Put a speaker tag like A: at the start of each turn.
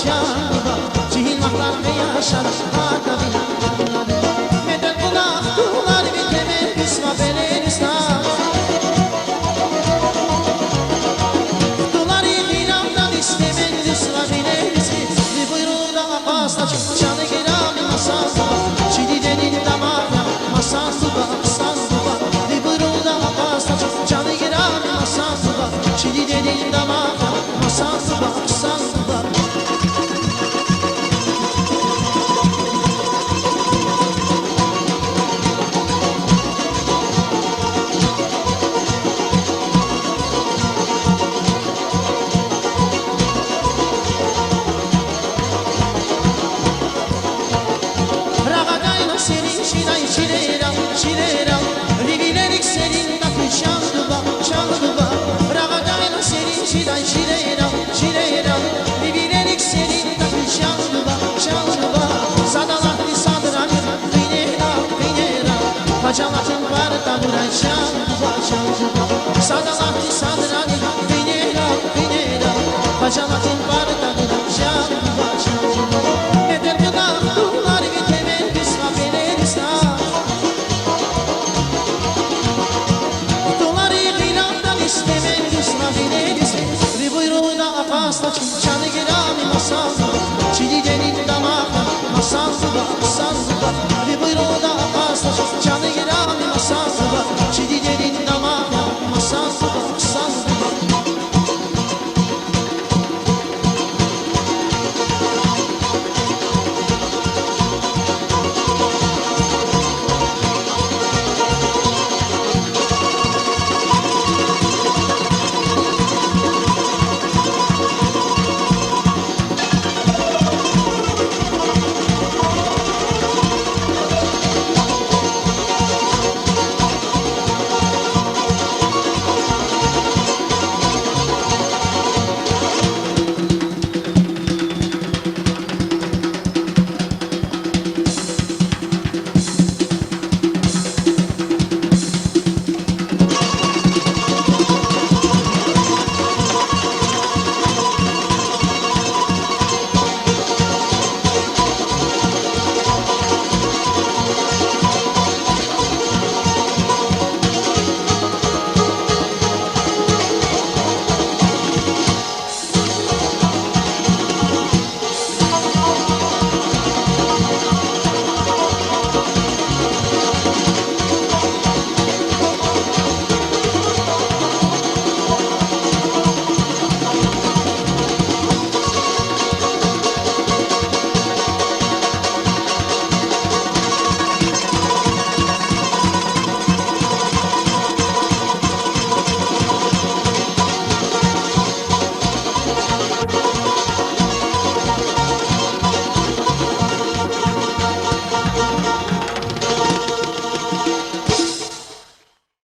A: şanlıba Cihil mahlarla yaşar Adabi Medel kulak duvar bitemel Kısma belen islam Duları hilamdan istemel Kısma belen ismi Buyruğuna akasla Canı girami masasıba Çili delil damağına Masasıba Masasıba Buyruğuna akasla Canı girami masasıba Çili delil damağına Masasıba Masasıba Pacalatın var da buray şanlıba şanlıba Sadalatı sadırani binera binera Pacalatın var da buray şanlıba şanlıba Nedir gıda duvar bitemel kısma belen islam Duları hilamdan istemel kısma belen islam Bir buyruğuna akasla çanı girami masallıba Çili delil damağına masallıba masallıba Bir buyruğuna akasla canı girami masallıba